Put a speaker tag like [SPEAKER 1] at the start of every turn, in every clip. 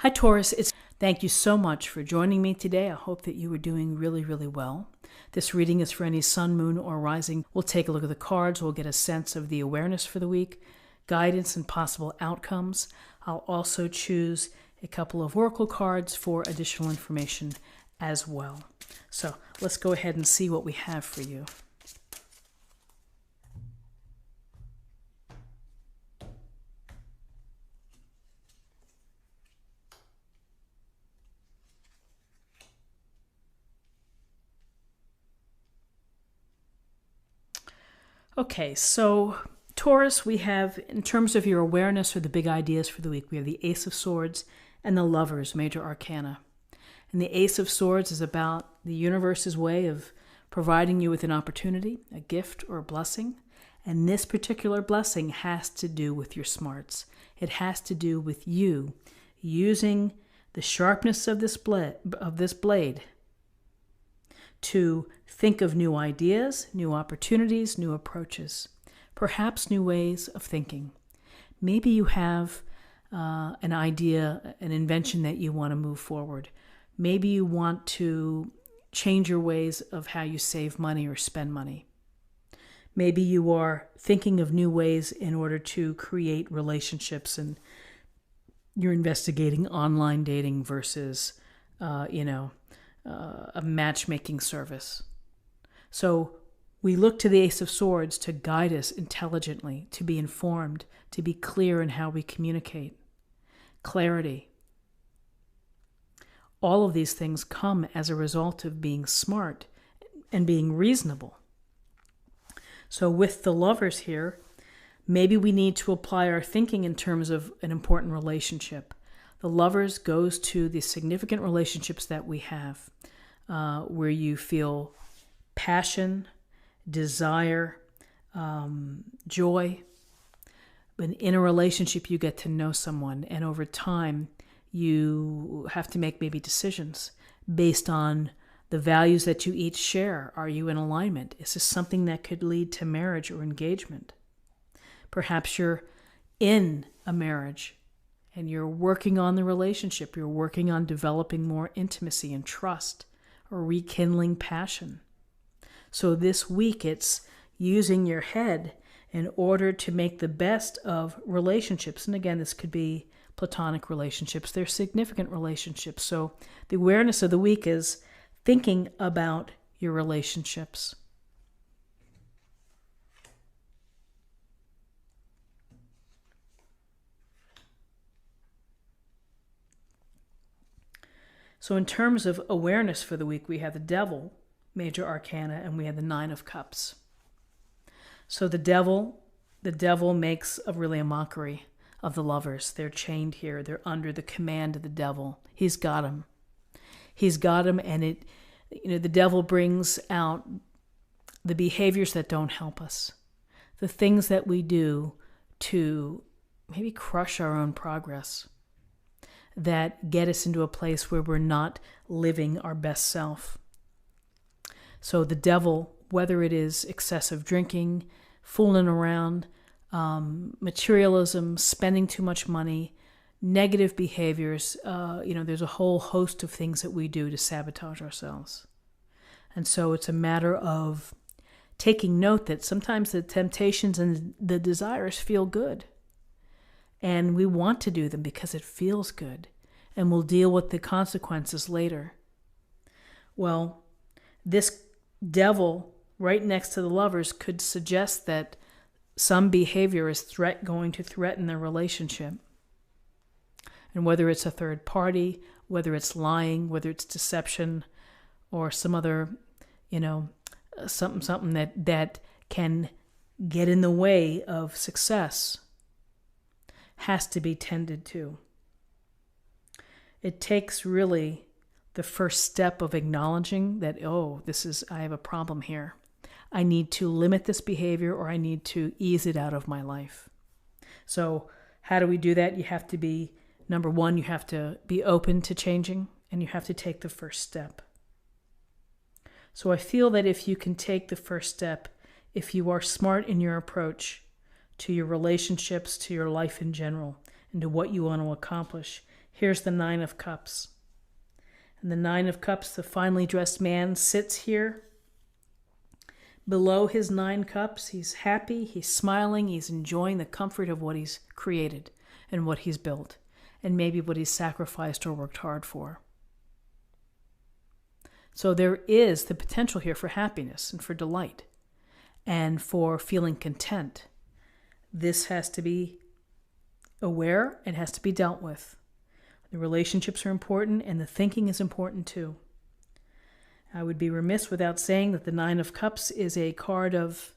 [SPEAKER 1] Hi, Taurus. Thank you so much for joining me today. I hope that you are doing really, really well. This reading is for any sun, moon, or rising. We'll take a look at the cards. We'll get a sense of the awareness for the week, guidance, and possible outcomes. I'll also choose a couple of oracle cards for additional information as well. So let's go ahead and see what we have for you. Okay, so Taurus, we have, in terms of your awareness or the big ideas for the week, we have the Ace of Swords and the Lovers, major arcana. And the Ace of Swords is about the universe's way of providing you with an opportunity, a gift, or a blessing. And this particular blessing has to do with your smarts. It has to do with you using the sharpness of this blade to think of new ideas, new opportunities, new approaches, perhaps new ways of thinking. Maybe you have an idea, an invention that you want to move forward. Maybe you want to change your ways of how you save money or spend money. Maybe you are thinking of new ways in order to create relationships, and you're investigating online dating versus, a matchmaking service. So we look to the Ace of Swords to guide us intelligently, to be informed, to be clear in how we communicate. Clarity. All of these things come as a result of being smart and being reasonable. So with the Lovers here, maybe we need to apply our thinking in terms of an important relationship. The Lovers goes to the significant relationships that we have, where you feel passion, desire, joy. But in a relationship, you get to know someone, and over time, you have to make maybe decisions based on the values that you each share. Are you in alignment? Is this something that could lead to marriage or engagement? Perhaps you're in a marriage and you're working on the relationship. You're working on developing more intimacy and trust or rekindling passion. So this week, it's using your head in order to make the best of relationships. And again, this could be platonic relationships. They're significant relationships. So the awareness of the week is thinking about your relationships. So in terms of awareness for the week, we have the Devil, major arcana, and we have the Nine of Cups. So the devil makes really a mockery of the Lovers. They're chained here. They're under the command of the devil. He's got them. He's got them, and the devil brings out the behaviors that don't help us, the things that we do to maybe crush our own progress, that get us into a place where we're not living our best self. So the devil, whether it is excessive drinking, fooling around, materialism, spending too much money, negative behaviors, there's a whole host of things that we do to sabotage ourselves. And so it's a matter of taking note that sometimes the temptations and the desires feel good. And we want to do them because it feels good. And we'll deal with the consequences later. Well, this devil right next to the Lovers could suggest that some behavior is going to threaten their relationship. And whether it's a third party, whether it's lying, whether it's deception, or some other, something that can get in the way of success, has to be tended to. It takes really the first step of acknowledging that, I have a problem here. I need to limit this behavior, or I need to ease it out of my life. So how do we do that? You have to be, number one, you have to be open to changing, and you have to take the first step. So I feel that if you can take the first step, if you are smart in your approach to your relationships, to your life in general, and to what you want to accomplish. Here's the Nine of Cups. And the Nine of Cups, the finely dressed man, sits here below his 9 cups. He's happy, he's smiling, he's enjoying the comfort of what he's created and what he's built, and maybe what he's sacrificed or worked hard for. So there is the potential here for happiness and for delight and for feeling content. This has to be aware, it has to be dealt with. The relationships are important, and the thinking is important too. I would be remiss without saying that the Nine of Cups is a card of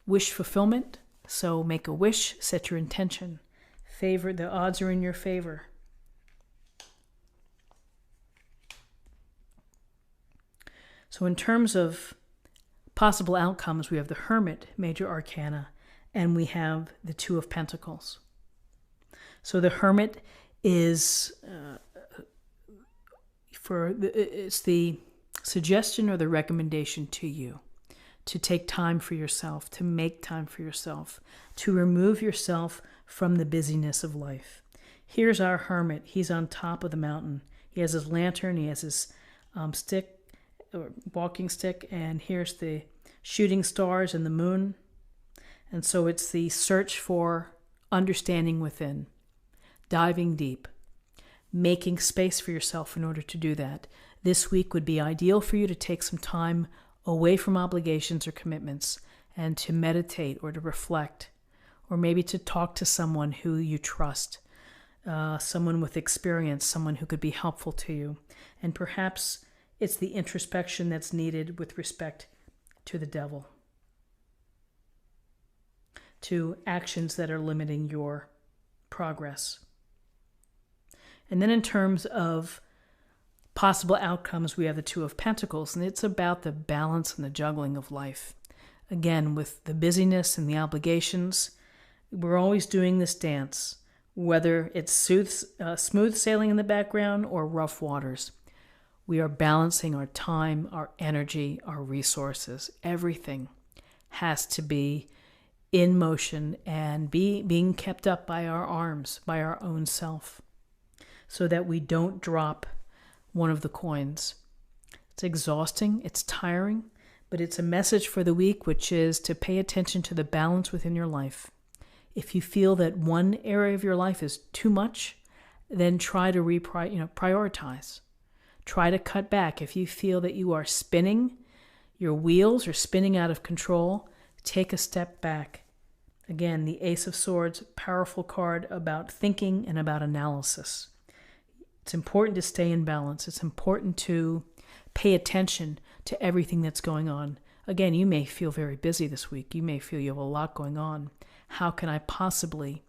[SPEAKER 1] wish fulfillment. So make a wish, set your intention. The odds are in your favor. So in terms of possible outcomes, we have the Hermit, major arcana, and we have the Two of Pentacles. So the Hermit is it's the suggestion or the recommendation to you to take time for yourself, to make time for yourself, to remove yourself from the busyness of life. Here's our Hermit. He's on top of the mountain. He has his lantern, he has his stick, or walking stick, and here's the shooting stars and the moon. And so it's the search for understanding within, diving deep, making space for yourself in order to do that. This week would be ideal for you to take some time away from obligations or commitments and to meditate or to reflect, or maybe to talk to someone who you trust, someone with experience, someone who could be helpful to you. And perhaps it's the introspection that's needed with respect to the devil, to actions that are limiting your progress. And then in terms of possible outcomes, we have the Two of Pentacles, and it's about the balance and the juggling of life. Again, with the busyness and the obligations, we're always doing this dance, whether it's smooth sailing in the background or rough waters. We are balancing our time, our energy, our resources. Everything has to be in motion and being kept up by our arms, by our own self, so that we don't drop one of the coins. It's exhausting, it's tiring, but it's a message for the week, which is to pay attention to the balance within your life. If you feel that one area of your life is too much, then try to prioritize. Try to cut back. If you feel that you are spinning, your wheels are spinning out of control, take a step back. Again, the Ace of Swords, powerful card about thinking and about analysis. It's important to stay in balance. It's important to pay attention to everything that's going on. Again, you may feel very busy this week. You may feel you have a lot going on. How can I possibly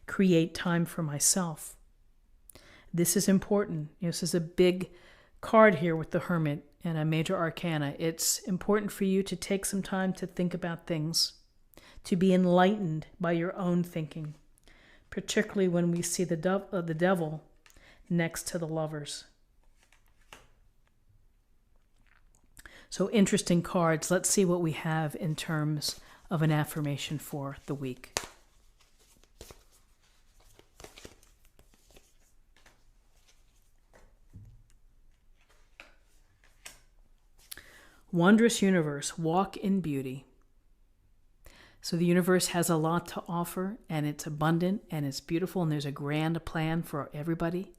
[SPEAKER 1] create time for myself? This is important. This is a big card here with the Hermit and a major arcana. It's important for you to take some time to think about things, to be enlightened by your own thinking, particularly when we see the devil next to the Lovers. So interesting cards. Let's see what we have in terms of an affirmation for the week. Wondrous universe, walk in beauty. So the universe has a lot to offer, and it's abundant, and it's beautiful, and there's a grand plan for everybody.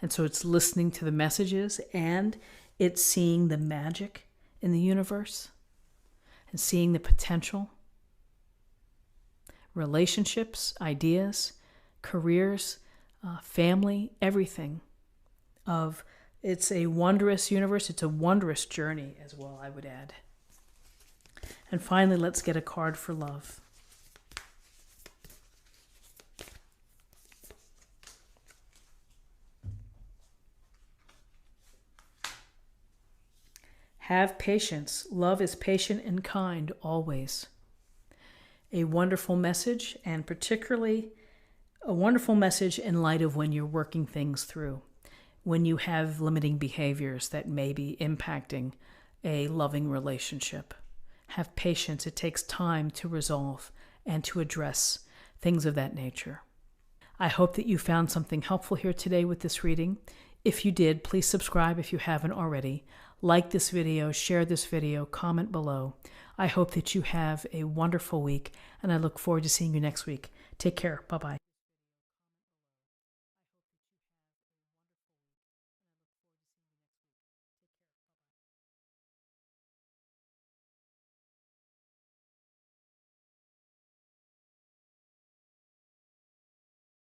[SPEAKER 1] And so it's listening to the messages, and it's seeing the magic in the universe and seeing the potential. Relationships, ideas, careers, family, everything. It's a wondrous universe. It's a wondrous journey as well, I would add. And finally, let's get a card for love. Have patience. Love is patient and kind always. A wonderful message, and particularly a wonderful message in light of when you're working things through, when you have limiting behaviors that may be impacting a loving relationship. Have patience. It takes time to resolve and to address things of that nature. I hope that you found something helpful here today with this reading. If you did, please subscribe if you haven't already. Like this video, share this video, comment below. I hope that you have a wonderful week, and I look forward to seeing you next week. Take care. Bye-bye.